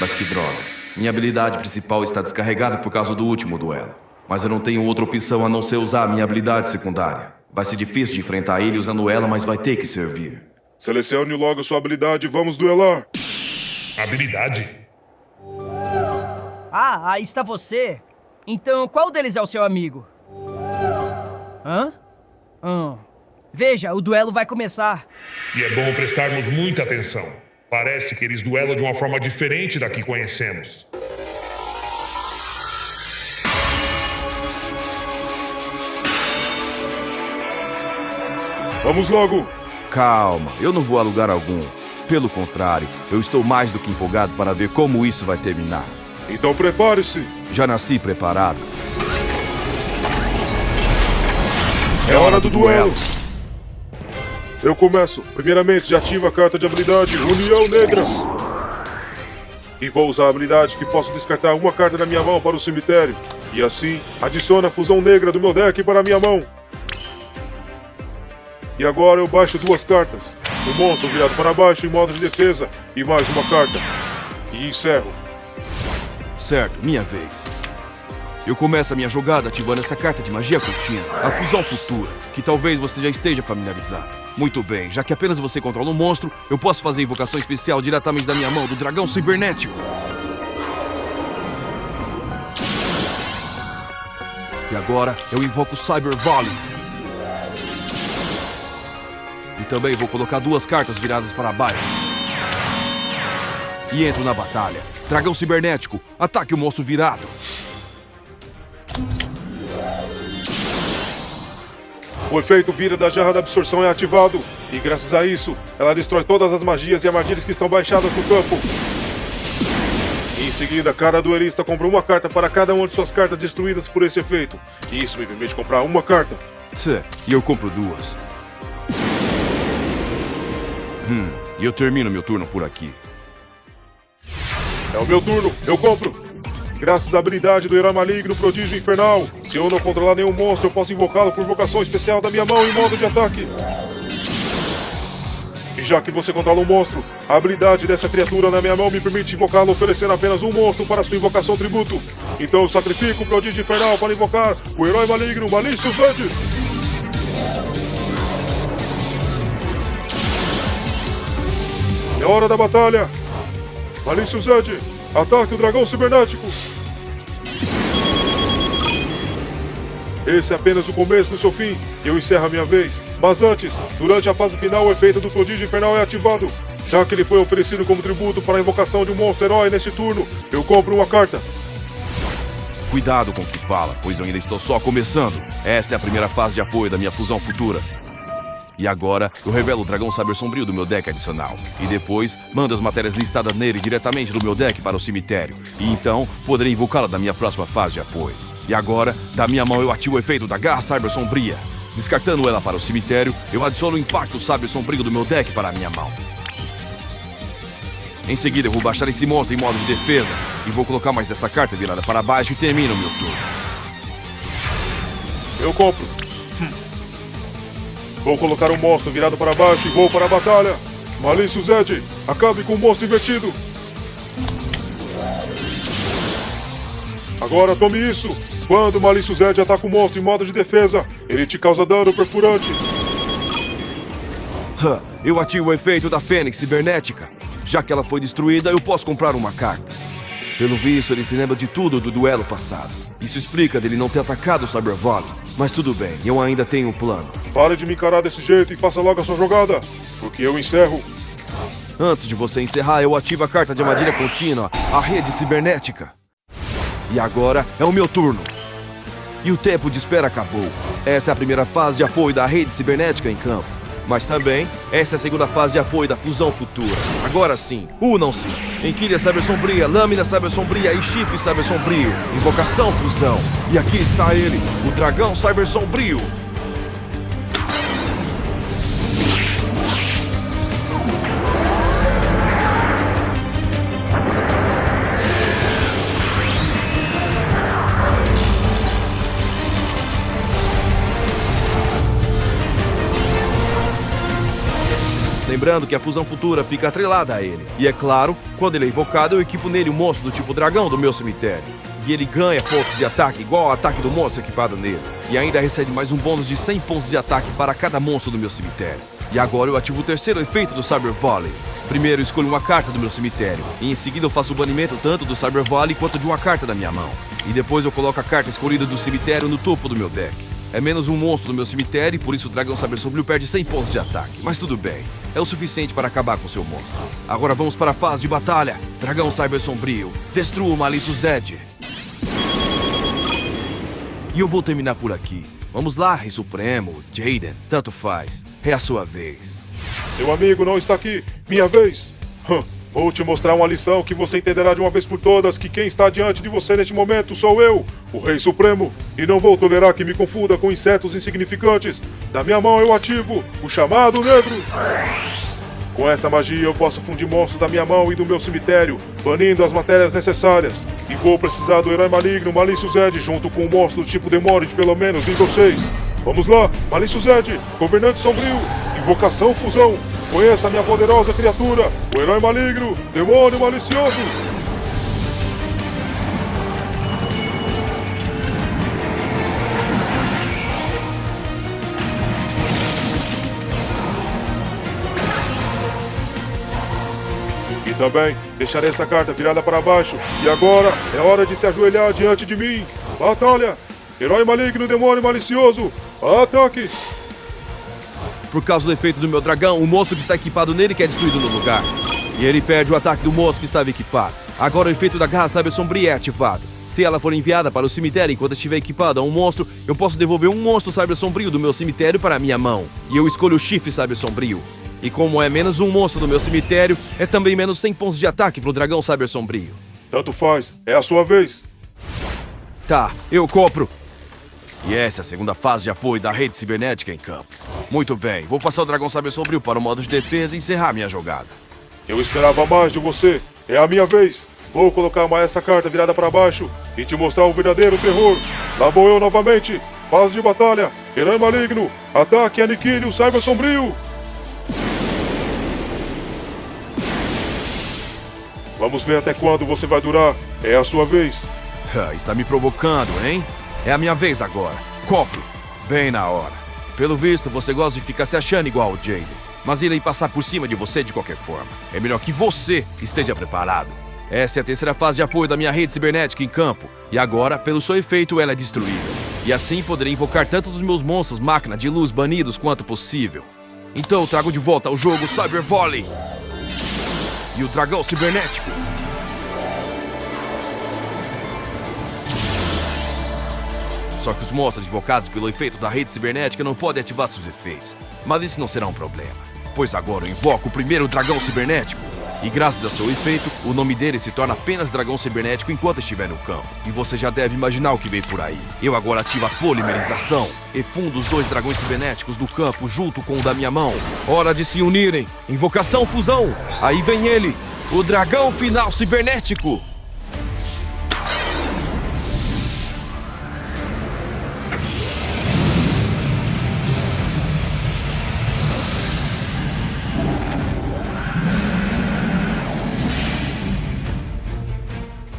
Mas que droga. Minha habilidade principal está descarregada por causa do último duelo. Mas eu não tenho outra opção a não ser usar a minha habilidade secundária. Vai ser difícil de enfrentar ele usando ela, mas vai ter que servir. Selecione logo sua habilidade e vamos duelar. Habilidade? Ah, aí está você. Então, qual deles é o seu amigo? Hã? Veja, o duelo vai começar. E é bom prestarmos muita atenção. Parece que eles duelam de uma forma diferente da que conhecemos. Vamos logo. Calma, eu não vou a lugar algum. Pelo contrário, eu estou mais do que empolgado para ver como isso vai terminar. Então prepare-se. Já nasci preparado. É hora do duelo. Eu começo. Primeiramente, já ativa a carta de habilidade União Negra. E vou usar a habilidade que posso descartar uma carta da minha mão para o cemitério. E assim, adiciona a fusão negra do meu deck para a minha mão. E agora eu baixo duas cartas. O monstro virado para baixo em modo de defesa. E mais uma carta. E encerro. Certo, minha vez. Eu começo a minha jogada ativando essa carta de magia contínua, a Fusão Futura, que talvez você já esteja familiarizado. Muito bem, já que apenas você controla um monstro, eu posso fazer a invocação especial diretamente da minha mão do Dragão Cibernético. E agora eu invoco Cyber Volley. E também vou colocar duas cartas viradas para baixo. E entro na batalha. Dragão Cibernético, ataque o monstro virado. O efeito vira da jarra da absorção é ativado. E graças a isso, ela destrói todas as magias e armadilhas que estão baixadas no campo. E em seguida, cada duelista compra uma carta para cada uma de suas cartas destruídas por esse efeito. E isso me permite comprar uma carta. E eu compro duas. E eu termino meu turno por aqui. É o meu turno, eu compro. Graças à habilidade do Herói Maligno Prodígio Infernal, se eu não controlar nenhum monstro, eu posso invocá-lo por invocação especial da minha mão em modo de ataque. E já que você controla um monstro, a habilidade dessa criatura na minha mão me permite invocá-lo oferecendo apenas um monstro para sua invocação tributo. Então eu sacrifico o Prodígio Infernal para invocar o Herói Maligno Malicious Edge. É hora da batalha. Malicious Edge, ataque o Dragão Cibernético. Esse é apenas o começo do seu fim, e eu encerro a minha vez. Mas antes, durante a fase final, o efeito do Prodígio Infernal é ativado. Já que ele foi oferecido como tributo para a invocação de um monstro herói neste turno, eu compro uma carta. Cuidado com o que fala, pois eu ainda estou só começando. Essa é a primeira fase de apoio da minha fusão futura. E agora, eu revelo o Dragão Cyber Sombrio do meu deck adicional. E depois, mando as matérias listadas nele diretamente do meu deck para o cemitério. E então, poderei invocá-la da minha próxima fase de apoio. E agora, da minha mão eu ativo o efeito da Garra Cyber Sombria. Descartando ela para o cemitério, eu adiciono o Impacto Cyber Sombrio do meu deck para a minha mão. Em seguida, eu vou baixar esse monstro em modo de defesa. E vou colocar mais dessa carta virada para baixo e termino o meu turno. Eu compro. Vou colocar um monstro virado para baixo e vou para a batalha. Malicious Edge, acabe com o monstro invertido. Agora tome isso. Quando o Malicious Edge ataca o monstro em modo de defesa, ele te causa dano perfurante. Eu ativo o efeito da Fênix Cibernética. Já que ela foi destruída, eu posso comprar uma carta. Pelo visto, ele se lembra de tudo do duelo passado. Isso explica dele não ter atacado o Cyber Volley. Mas tudo bem, eu ainda tenho um plano. Pare de me encarar desse jeito e faça logo a sua jogada, porque eu encerro. Antes de você encerrar, eu ativo a carta de armadilha contínua, a Rede Cibernética. E agora é o meu turno. E o tempo de espera acabou. Essa é a primeira fase de apoio da Rede Cibernética em campo. Mas também, essa é a segunda fase de apoio da Fusão Futura. Agora sim, unam-se. Enquilha Cyber Sombria, Lâmina Cyber Sombria e Chifre Cyber Sombrio. Invocação Fusão. E aqui está ele, o Dragão Cyber Sombrio. Lembrando que a fusão futura fica atrelada a ele. E é claro, quando ele é invocado, eu equipo nele um monstro do tipo dragão do meu cemitério. E ele ganha pontos de ataque igual ao ataque do monstro equipado nele. E ainda recebe mais um bônus de 100 pontos de ataque para cada monstro do meu cemitério. E agora eu ativo o terceiro efeito do Cyber Volley. Primeiro eu escolho uma carta do meu cemitério. E em seguida eu faço o banimento tanto do Cyber Volley quanto de uma carta da minha mão. E depois eu coloco a carta escolhida do cemitério no topo do meu deck. É menos um monstro do meu cemitério e por isso o Dragão Cyber Sombrio perde 100 pontos de ataque. Mas tudo bem, é o suficiente para acabar com seu monstro. Agora vamos para a fase de batalha. Dragão Cyber Sombrio, destrua o Malicious Zed. E eu vou terminar por aqui. Vamos lá, Rei Supremo, Jaden, tanto faz. É a sua vez. Seu amigo não está aqui. Minha vez. Vou te mostrar uma lição que você entenderá de uma vez por todas que quem está diante de você neste momento sou eu, o Rei Supremo, e não vou tolerar que me confunda com insetos insignificantes. Da minha mão eu ativo o chamado negro. Com essa magia eu posso fundir monstros da minha mão e do meu cemitério, banindo as matérias necessárias. E vou precisar do herói maligno Malicious Zed junto com um monstro do tipo demônio de pelo menos nível 6. Vamos lá, Malicious Zed, governante sombrio, invocação fusão. Conheça a minha poderosa criatura, o herói maligno, demônio malicioso. E também deixarei essa carta virada para baixo. E agora é hora de se ajoelhar diante de mim. Batalha! Herói maligno, demônio malicioso, ataque! Por causa do efeito do meu dragão, o monstro que está equipado nele é destruído no lugar. E ele perde o ataque do monstro que estava equipado. Agora o efeito da Garra Cyber Sombria é ativado. Se ela for enviada para o cemitério enquanto estiver equipada a um monstro, eu posso devolver um monstro Cyber Sombrio do meu cemitério para a minha mão. E eu escolho o Chifre Cyber Sombrio. E como é menos um monstro do meu cemitério, é também menos 100 pontos de ataque para o dragão Cyber Sombrio. Tanto faz, é a sua vez. Tá, eu compro. E essa é a segunda fase de apoio da rede cibernética em campo. Muito bem, vou passar o Dragão Cyber Sombrio para o modo de defesa e encerrar minha jogada. Eu esperava mais de você. É a minha vez. Vou colocar mais essa carta virada para baixo e te mostrar o verdadeiro terror. Lá vou eu novamente. Fase de batalha. Herói maligno. Ataque e aniquile o Cyber Sombrio. Vamos ver até quando você vai durar. É a sua vez. Está me provocando, hein? É a minha vez agora. Compro. Bem na hora. Pelo visto, você gosta de ficar se achando igual o Jaden. Mas irei passar por cima de você de qualquer forma. É melhor que você esteja preparado. Essa é a terceira fase de apoio da minha rede cibernética em campo. E agora, pelo seu efeito, ela é destruída. E assim poderei invocar tanto os meus monstros máquina de luz banidos quanto possível. Então eu trago de volta ao jogo Cyber Volley. E o dragão cibernético. Só que os monstros invocados pelo efeito da rede cibernética não podem ativar seus efeitos. Mas isso não será um problema, pois agora eu invoco o primeiro dragão cibernético. E graças a seu efeito, o nome dele se torna apenas dragão cibernético enquanto estiver no campo. E você já deve imaginar o que vem por aí. Eu agora ativo a polimerização e fundo os dois dragões cibernéticos do campo junto com o da minha mão. Hora de se unirem. Invocação fusão. Aí vem ele, o dragão final cibernético.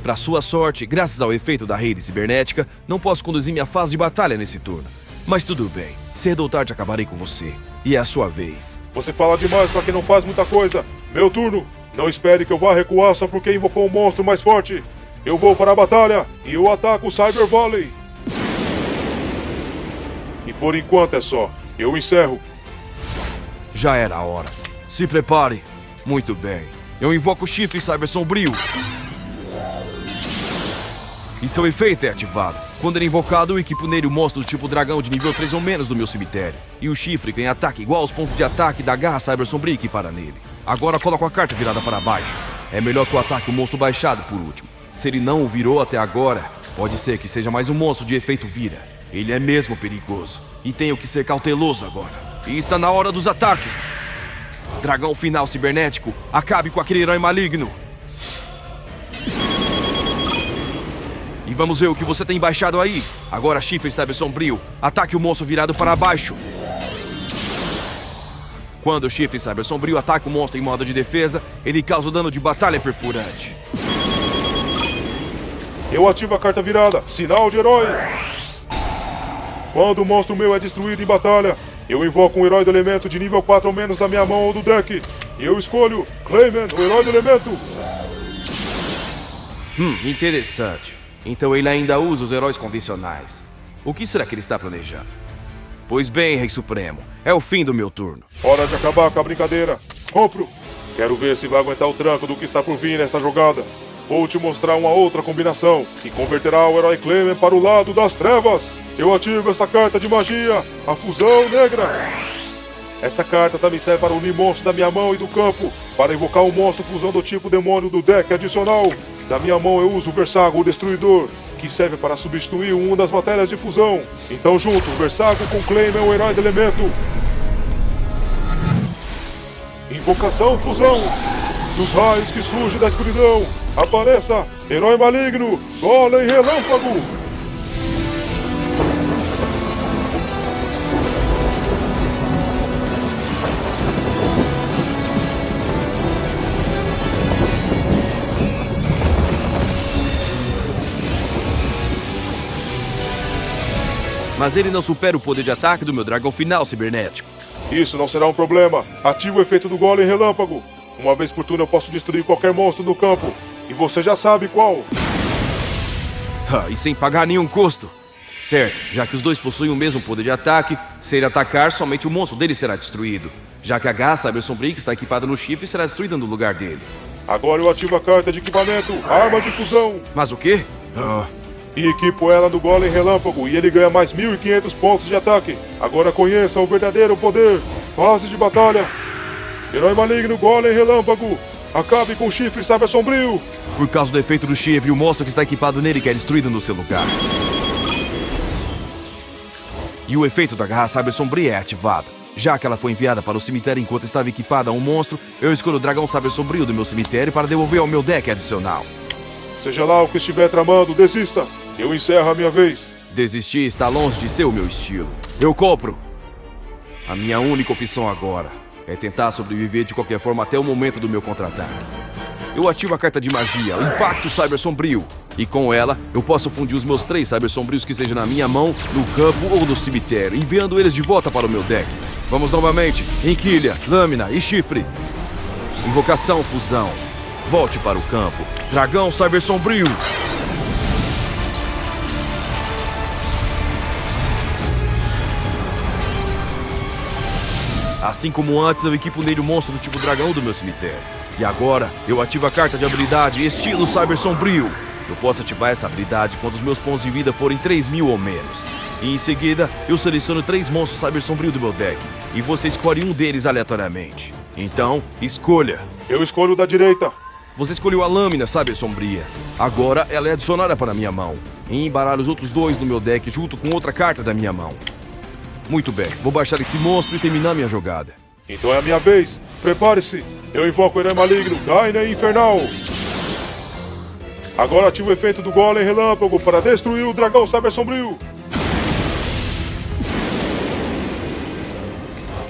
Para sua sorte, graças ao efeito da rede cibernética, não posso conduzir minha fase de batalha nesse turno. Mas tudo bem, cedo ou tarde acabarei com você. E é a sua vez. Você fala demais pra quem não faz muita coisa. Meu turno. Não espere que eu vá recuar só porque invocou um monstro mais forte. Eu vou para a batalha e eu ataco o Cyber Volley. E por enquanto é só. Eu encerro. Já era a hora. Se prepare. Muito bem. Eu invoco o Chifre Cyber Sombrio. E seu efeito é ativado. Quando ele é invocado, eu equipo nele o monstro do tipo dragão de nível 3 ou menos do meu cemitério. E o chifre ganha ataque igual aos pontos de ataque da Garra Cyber Sombria equipada nele. Agora coloco a carta virada para baixo. É melhor que eu ataque o monstro baixado por último. Se ele não o virou até agora, pode ser que seja mais um monstro de efeito vira. Ele é mesmo perigoso. E tenho que ser cauteloso agora. E está na hora dos ataques. Dragão final cibernético, acabe com aquele herói maligno. E vamos ver o que você tem baixado aí. Agora, Chifre Cyber Sombrio, ataque o monstro virado para baixo. Quando o chifre Cyber Sombrio ataca o monstro em modo de defesa, ele causa dano de batalha perfurante. Eu ativo a carta virada, sinal de herói. Quando o monstro meu é destruído em batalha, eu invoco um herói do elemento de nível 4 ou menos da minha mão ou do deck. E eu escolho Clayman, o herói do elemento. Interessante. Então ele ainda usa os heróis convencionais. O que será que ele está planejando? Pois bem, Rei Supremo, é o fim do meu turno. Hora de acabar com a brincadeira. Compro. Quero ver se vai aguentar o tranco do que está por vir nessa jogada. Vou te mostrar uma outra combinação que converterá o herói Clayman para o lado das trevas. Eu ativo essa carta de magia, a Fusão Negra. Essa carta também serve para unir monstros da minha mão e do campo, para invocar um monstro fusão do tipo demônio do deck adicional. Da minha mão eu uso o Versago, o Destruidor, que serve para substituir uma das matérias de fusão. Então junto, Versago com Clayman, o herói do elemento. Invocação Fusão. Dos raios que surgem da escuridão, apareça, herói maligno, Golem Relâmpago. Mas ele não supera o poder de ataque do meu dragão final cibernético. Isso não será um problema. Ative o efeito do Golem Relâmpago. Uma vez por turno eu posso destruir qualquer monstro no campo. E você já sabe qual. E sem pagar nenhum custo. Certo, já que os dois possuem o mesmo poder de ataque, se ele atacar, somente o monstro dele será destruído. Já que a garra Cyber Sombrio, que está equipada no chifre, será destruída no lugar dele. Agora eu ativo a carta de equipamento, Arma de Fusão. Mas o quê? E equipo ela no Golem Relâmpago e ele ganha mais 1.500 pontos de ataque. Agora conheça o verdadeiro poder. Fase de batalha. Herói maligno, Golem Relâmpago. Acabe com o chifre Cyber Sombrio. Por causa do efeito do chifre, o monstro que está equipado nele quer destruído no seu lugar. E o efeito da garra Cyber Sombria é ativado. Já que ela foi enviada para o cemitério enquanto estava equipada a um monstro, eu escolho o dragão Cyber Sombrio do meu cemitério para devolver ao meu deck adicional. Seja lá o que estiver tramando, desista. Eu encerro a minha vez. Desistir está longe de ser o meu estilo. Eu compro. A minha única opção agora é tentar sobreviver de qualquer forma até o momento do meu contra-ataque. Eu ativo a carta de magia, o Impacto Cyber Sombrio. E com ela, eu posso fundir os meus 3 Cyber Sombrios que sejam na minha mão, no campo ou no cemitério, enviando eles de volta para o meu deck. Vamos novamente. Enquilha, lâmina e chifre. Invocação Fusão. Volte para o campo. Dragão Cyber Sombrio. Assim como antes, eu equipo nele o monstro do tipo dragão do meu cemitério. E agora, eu ativo a carta de habilidade Estilo Cyber Sombrio. Eu posso ativar essa habilidade quando os meus pontos de vida forem 3.000 ou menos. E em seguida, eu seleciono 3 monstros Cyber Sombrio do meu deck. E você escolhe um deles aleatoriamente. Então, escolha. Eu escolho o da direita. Você escolheu a lâmina Cyber Sombria. Agora ela é adicionada para a minha mão. E embaralho os outros 2 no meu deck junto com outra carta da minha mão. Muito bem, vou baixar esse monstro e terminar minha jogada. Então é a minha vez. Prepare-se. Eu invoco o herói maligno, Gaina Infernal. Agora ativo o efeito do Golem Relâmpago para destruir o dragão Cyber Sombrio.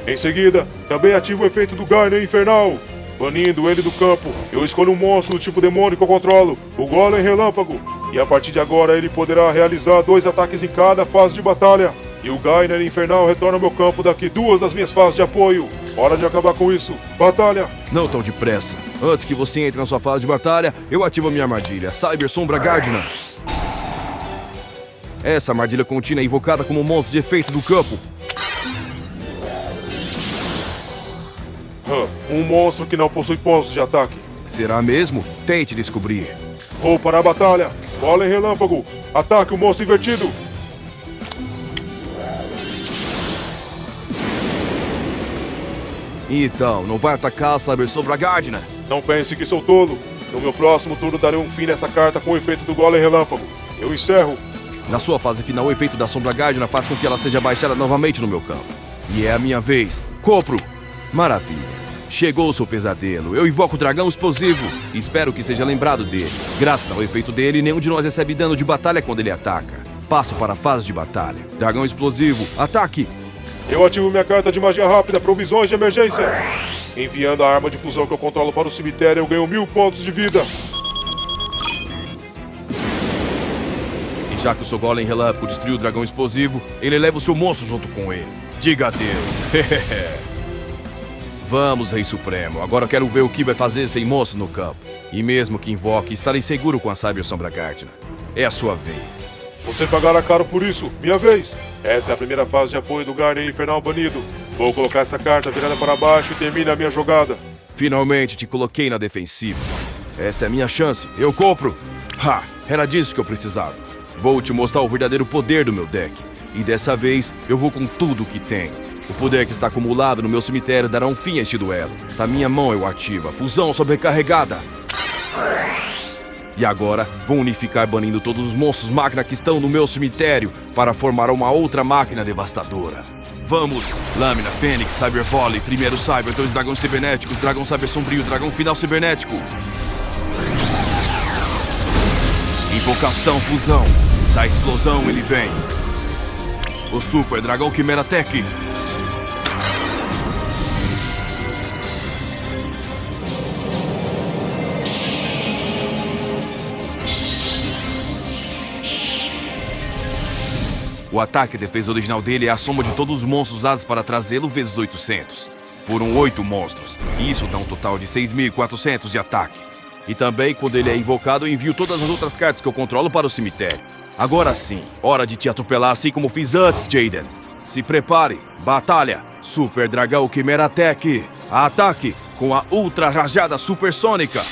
Em seguida, também ativo o efeito do Gaina Infernal. Banindo ele do campo, eu escolho um monstro do tipo demônio que eu controlo, o Golem Relâmpago. E a partir de agora ele poderá realizar 2 ataques em cada fase de batalha. E o Gainer Infernal retorna ao meu campo daqui 2 das minhas fases de apoio. Hora de acabar com isso. Batalha! Não tão depressa. Antes que você entre na sua fase de batalha, eu ativo a minha armadilha, Cyber Sombra Guardian. Essa armadilha contínua é invocada como monstro de efeito do campo. Um monstro que não possui pontos de ataque. Será mesmo? Tente descobrir. Vou para a batalha. Golem Relâmpago. Ataque o monstro invertido. Então, não vai atacar a Cyber Sombra Guardian? Não pense que sou tolo. No meu próximo turno darei um fim nessa carta com o efeito do Golem Relâmpago. Eu encerro. Na sua fase final, o efeito da Sombra Guardian faz com que ela seja baixada novamente no meu campo. E é a minha vez. Compro. Maravilha. Chegou o seu pesadelo. Eu invoco o dragão explosivo. Espero que seja lembrado dele. Graças ao efeito dele, nenhum de nós recebe dano de batalha quando ele ataca. Passo para a fase de batalha. Dragão explosivo, ataque! eu ativo minha carta de magia rápida, provisões de emergência. Enviando a arma de fusão que eu controlo para o cemitério, eu ganho 1000 pontos de vida. E já que o seu Golem Relâmpago destruiu o dragão explosivo, ele leva o seu monstro junto com ele. Diga adeus. Vamos, Rei Supremo. Agora eu quero ver o que vai fazer sem monstro no campo. E mesmo que invoque, estarei seguro com a Cyber Sombra Gardner. É a sua vez. Você pagará caro por isso, minha vez. Essa é a primeira fase de apoio do Guardian Infernal banido. Vou colocar essa carta virada para baixo e termina a minha jogada. Finalmente te coloquei na defensiva. Essa é a minha chance. Eu compro. Ha! Era disso que eu precisava. Vou te mostrar o verdadeiro poder do meu deck. E dessa vez, eu vou com tudo que tenho. O poder que está acumulado no meu cemitério dará um fim a este duelo. Da minha mão eu ativo a fusão sobrecarregada. E agora, vou unificar banindo todos os monstros máquina que estão no meu cemitério para formar uma outra máquina devastadora. Vamos! Lâmina, Fênix, Cyber Volley, primeiro Cyber, 2 dragões cibernéticos, dragão Cyber Sombrio, dragão final cibernético. Invocação Fusão. Da explosão ele vem. O Super Dragão Quimera Tech. O ataque e defesa original dele é a soma de todos os monstros usados para trazê-lo vezes 800. Foram 8 monstros, e isso dá um total de 6.400 de ataque. E também, quando ele é invocado, eu envio todas as outras cartas que eu controlo para o cemitério. Agora sim, hora de te atropelar assim como fiz antes, Jaden. Se prepare, batalha, Super Dragão Quimera Tech. Ataque com a Ultra Rajada Supersônica.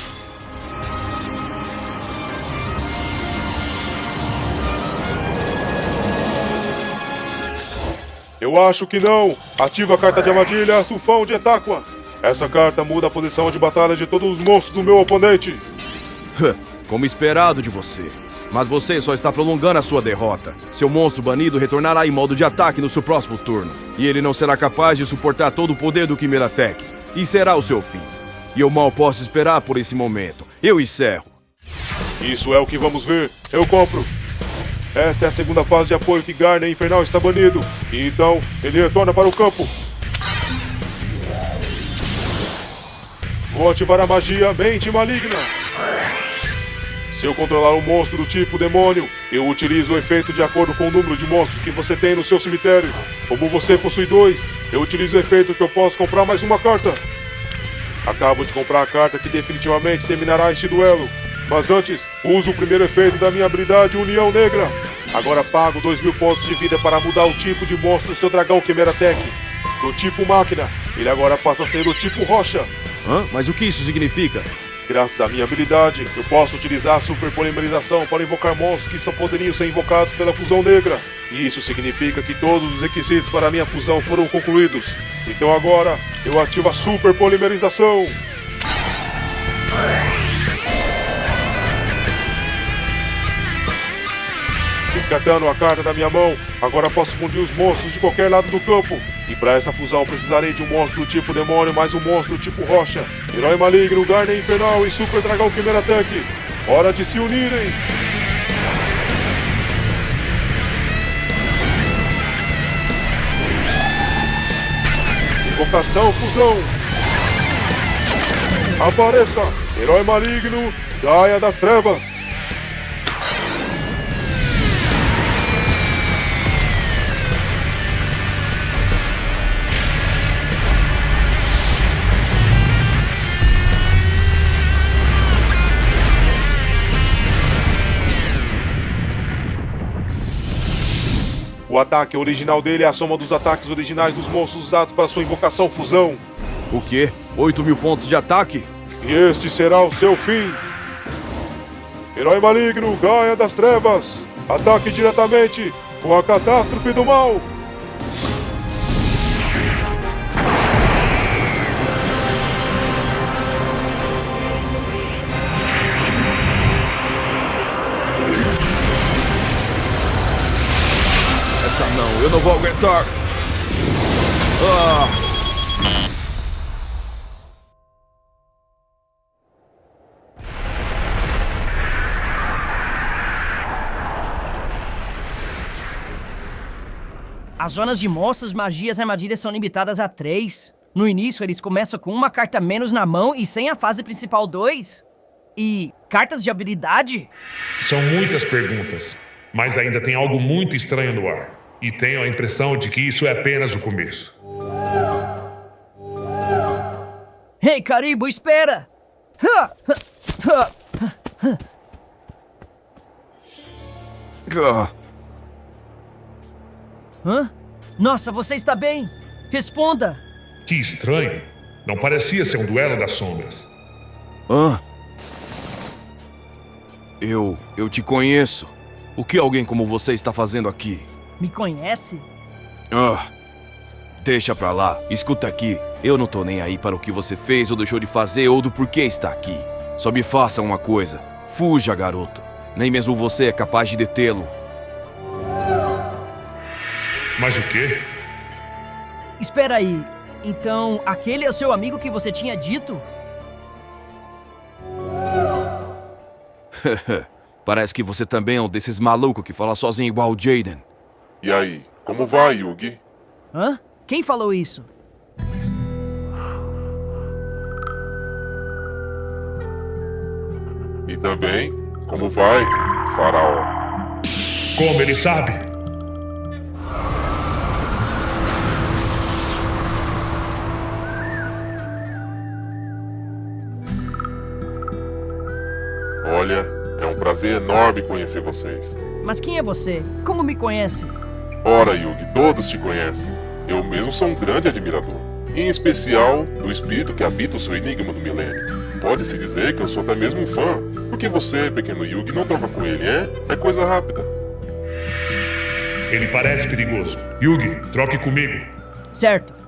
Eu acho que não. Ativa a carta de armadilha, Tufão de Etáqua. Essa carta muda a posição de batalha de todos os monstros do meu oponente. Como esperado de você. Mas você só está prolongando a sua derrota. Seu monstro banido retornará em modo de ataque no seu próximo turno. E ele não será capaz de suportar todo o poder do Quimera Tech. E será o seu fim. E eu mal posso esperar por esse momento. Eu encerro. Isso é o que vamos ver. Eu compro. Essa é a segunda fase de apoio que Guardian Infernal está banido. E então, ele retorna para o campo. Vou ativar a magia Mente Maligna. Se eu controlar um monstro do tipo demônio, eu utilizo o efeito de acordo com o número de monstros que você tem no seu cemitério. Como você possui 2, eu utilizo o efeito que eu posso comprar mais uma carta. Acabo de comprar a carta que definitivamente terminará este duelo. Mas antes, uso o primeiro efeito da minha habilidade União Negra. Agora pago 2.000 pontos de vida para mudar o tipo de monstro do seu dragão Quimera Tech. Do tipo máquina, ele agora passa a ser do tipo rocha. Mas o que isso significa? Graças à minha habilidade, eu posso utilizar a super polimerização para invocar monstros que só poderiam ser invocados pela fusão negra. E isso significa que todos os requisitos para a minha fusão foram concluídos. Então agora, eu ativo a super polimerização. Descartando a carta da minha mão, agora posso fundir os monstros de qualquer lado do campo. E para essa fusão precisarei de um monstro do tipo demônio mais um monstro do tipo rocha. Herói Maligno, Guardian Infernal e Super Dragão Quimera Tech. Hora de se unirem! Invocação Fusão. Apareça! Herói Maligno, Gaia das Trevas. O ataque original dele é a soma dos ataques originais dos monstros usados para sua invocação Fusão. O quê? 8.000 pontos de ataque? E este será o seu fim. Herói Maligno, Gaia das Trevas. Ataque diretamente com a Catástrofe do Mal. Essa não, eu não vou aguentar. As zonas de monstros, magias e armadilhas são limitadas a 3. No início, eles começam com uma carta menos na mão e sem a fase principal 2. E cartas de habilidade? São muitas perguntas, mas ainda tem algo muito estranho no ar. E tenho a impressão de que isso é apenas o começo. Ei, Caribou, espera! Ah, Hã? Nossa, você está bem? Responda! Que estranho. Não parecia ser um duelo das sombras. hã? Eu te conheço. O que alguém como você está fazendo aqui? Me conhece? Ah, deixa pra lá. Escuta aqui. Eu não tô nem aí para o que você fez ou deixou de fazer ou do porquê está aqui. Só me faça uma coisa. Fuja, garoto. Nem mesmo você é capaz de detê-lo. Mas o quê? Espera aí. Então, aquele é o seu amigo que você tinha dito? Parece que você também é um desses malucos que fala sozinho igual o Jaden. E aí, como vai, Yugi? Hã? Quem falou isso? E também, como vai, Faraó? Como ele sabe? Olha, é um prazer enorme conhecer vocês. Mas quem é você? Como me conhece? Ora, Yugi, todos te conhecem. Eu mesmo sou um grande admirador. Em especial, do espírito que habita o seu enigma do milênio. Pode-se dizer que eu sou até mesmo um fã. Por que você, pequeno Yugi, não troca com ele, é? É coisa rápida. Ele parece perigoso. Yugi, troque comigo. Certo.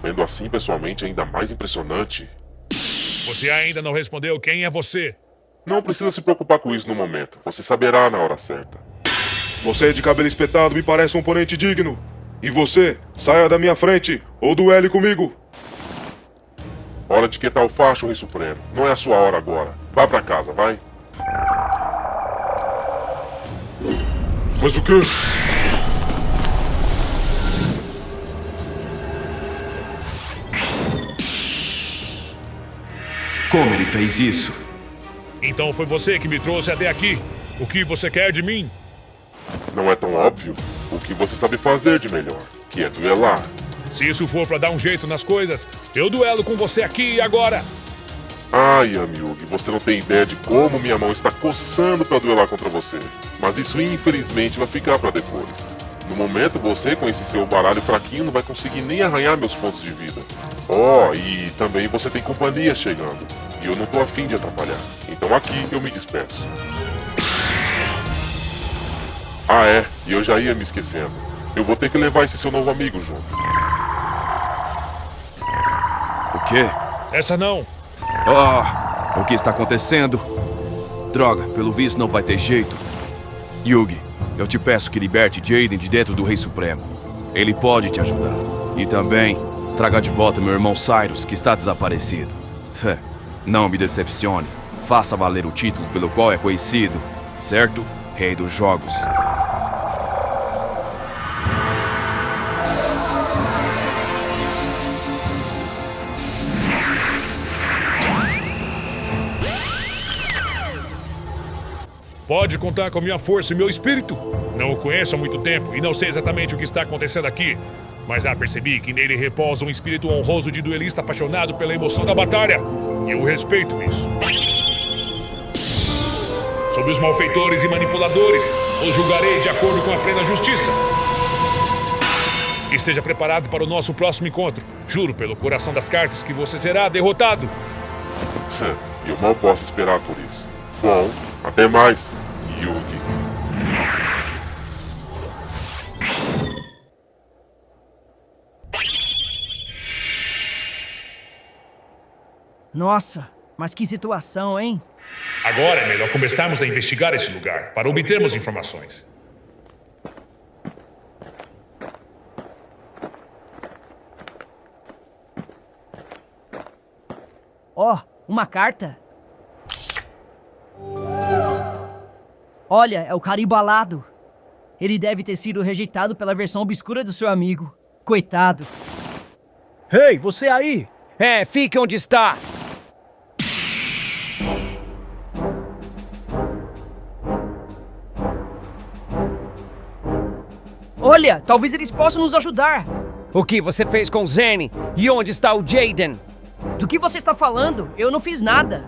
Vendo assim pessoalmente é ainda mais impressionante. Você ainda não respondeu quem é você. Não precisa se preocupar com isso no momento. Você saberá na hora certa. Você de cabelo espetado me parece um oponente digno. E você, saia da minha frente ou duele comigo. Hora de quietar o facho, Rei Supremo. Não é a sua hora agora. Vá pra casa, vai. Mas o quê? Como ele fez isso? Então foi você que me trouxe até aqui. O que você quer de mim? Não é tão óbvio o que você sabe fazer de melhor, que é duelar. Se isso for pra dar um jeito nas coisas, eu duelo com você aqui e agora. Ai, Amyugi, você não tem ideia de como minha mão está coçando pra duelar contra você. Mas isso infelizmente vai ficar pra depois. No momento, você com esse seu baralho fraquinho não vai conseguir nem arranhar meus pontos de vida. Oh, e também você tem companhia chegando. E eu não tô afim de atrapalhar. Então aqui eu me despeço. Ah é, e eu já ia me esquecendo. Eu vou ter que levar esse seu novo amigo junto. O quê? Essa não. Ah, o que está acontecendo? Droga, pelo visto não vai ter jeito. Yugi, eu te peço que liberte Jaden de dentro do Rei Supremo. Ele pode te ajudar. E também, traga de volta meu irmão Cyrus, que está desaparecido. Não me decepcione. Faça valer o título pelo qual é conhecido, certo? Rei dos Jogos. Pode contar com a minha força e meu espírito. Não o conheço há muito tempo e não sei exatamente o que está acontecendo aqui. Mas já percebi que nele repousa um espírito honroso de duelista apaixonado pela emoção da batalha. E eu respeito isso. Sobre os malfeitores e manipuladores, os julgarei de acordo com a plena justiça. Esteja preparado para o nosso próximo encontro. Juro pelo coração das cartas que você será derrotado. Eu mal posso esperar por isso. Bom, até mais, Yugi. Nossa, mas que situação, hein? Agora é melhor começarmos a investigar esse lugar para obtermos informações. Ó, uma carta. Olha, é o carimbo alado. Ele deve ter sido rejeitado pela versão obscura do seu amigo. Coitado. Ei, você aí! Fique onde está! Olha, talvez eles possam nos ajudar. O que você fez com o Zane? E onde está o Jaden? Do que você está falando? Eu não fiz nada.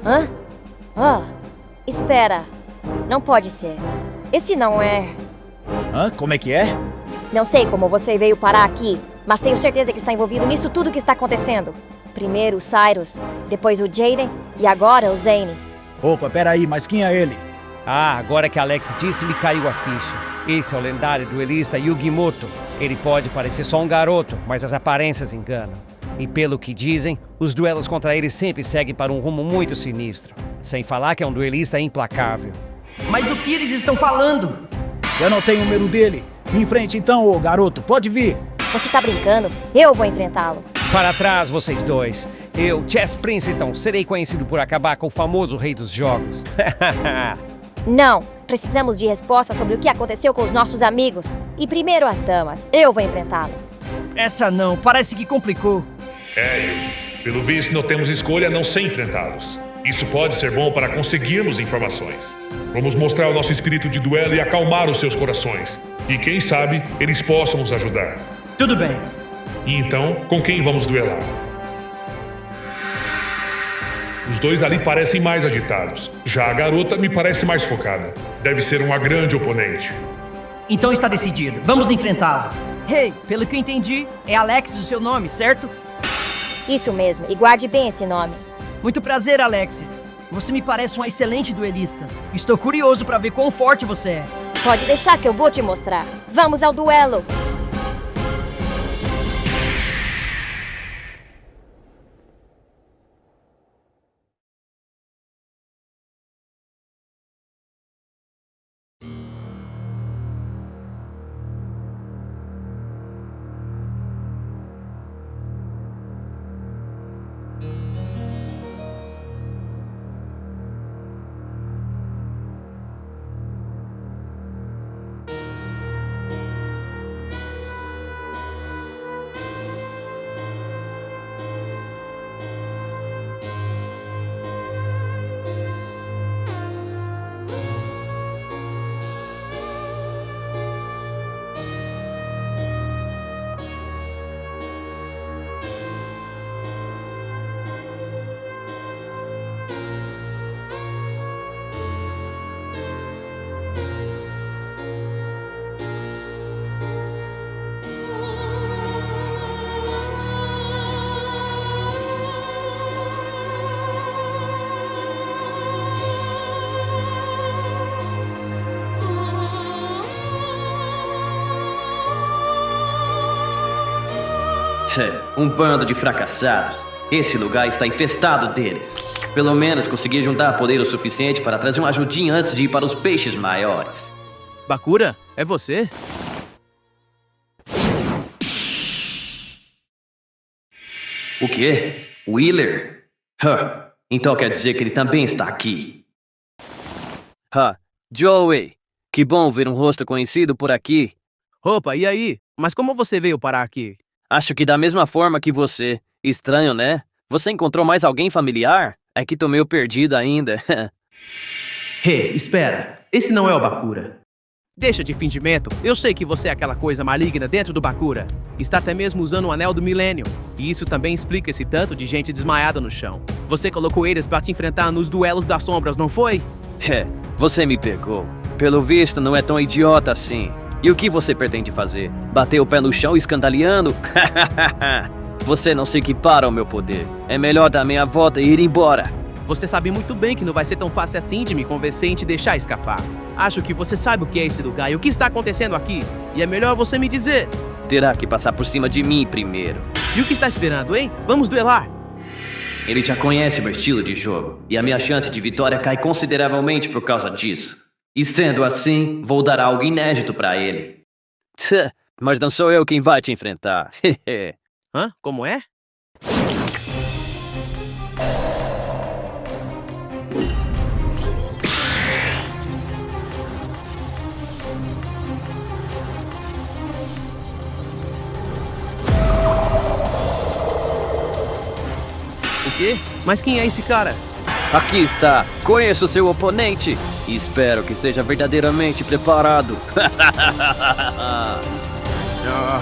Hã? Oh, espera. Não pode ser. Esse não é... Hã? Como é que é? Não sei como você veio parar aqui, mas tenho certeza que está envolvido nisso tudo que está acontecendo. Primeiro o Cyrus, depois o Jaden e agora o Zane. Opa, peraí, mas quem é ele? Agora que Alex disse, me caiu a ficha. Esse é o lendário duelista Yugimoto. Ele pode parecer só um garoto, mas as aparências enganam. E pelo que dizem, os duelos contra ele sempre seguem para um rumo muito sinistro. Sem falar que é um duelista implacável. Mas do que eles estão falando? Eu não tenho medo dele. Me enfrente então, ô garoto, pode vir. Você tá brincando? Eu vou enfrentá-lo. Para trás, vocês dois. Eu, Chess Princeton, serei conhecido por acabar com o famoso rei dos jogos. Não, precisamos de respostas sobre o que aconteceu com os nossos amigos. E primeiro as damas. Eu vou enfrentá-lo. Essa não, parece que complicou. Yugi. Pelo visto, não temos escolha a não ser enfrentá-los. Isso pode ser bom para conseguirmos informações. Vamos mostrar o nosso espírito de duelo e acalmar os seus corações. E quem sabe, eles possam nos ajudar. Tudo bem. E então, com quem vamos duelar? Os dois ali parecem mais agitados. Já a garota me parece mais focada. Deve ser uma grande oponente. Então está decidido. Vamos enfrentá-la. Hey, pelo que eu entendi, é Alex o seu nome, certo? Isso mesmo, e guarde bem esse nome. Muito prazer, Alexis. Você me parece um excelente duelista. Estou curioso para ver quão forte você é. Pode deixar que eu vou te mostrar. Vamos ao duelo! Um bando de fracassados. Esse lugar está infestado deles. Pelo menos consegui juntar poder o suficiente para trazer uma ajudinha antes de ir para os peixes maiores. Bakura, é você? O quê? Wheeler? Então quer dizer que ele também está aqui. Joey, que bom ver um rosto conhecido por aqui. Opa, e aí? Mas como você veio parar aqui? Acho que da mesma forma que você. Estranho, né? Você encontrou mais alguém familiar? É que tô meio perdido ainda. Espera. Esse não é o Bakura. Deixa de fingimento. Eu sei que você é aquela coisa maligna dentro do Bakura. Está até mesmo usando o Anel do Milênio. E isso também explica esse tanto de gente desmaiada no chão. Você colocou eles pra te enfrentar nos duelos das sombras, não foi? Você me pegou. Pelo visto, não é tão idiota assim. E o que você pretende fazer? Bater o pé no chão escandaleando? Você não se equipara ao meu poder. É melhor dar meia volta e ir embora. Você sabe muito bem que não vai ser tão fácil assim de me convencer em te deixar escapar. Acho que você sabe o que é esse lugar e o que está acontecendo aqui. E é melhor você me dizer. Terá que passar por cima de mim primeiro. E o que está esperando, hein? Vamos duelar! Ele já conhece meu estilo de jogo, e a minha chance de vitória cai consideravelmente por causa disso. E sendo assim, vou dar algo inédito pra ele. Tch, mas não sou eu quem vai te enfrentar. Hã? Como é? O quê? Mas quem é esse cara? Aqui está. Conheço seu oponente. E espero que esteja verdadeiramente preparado. Ah,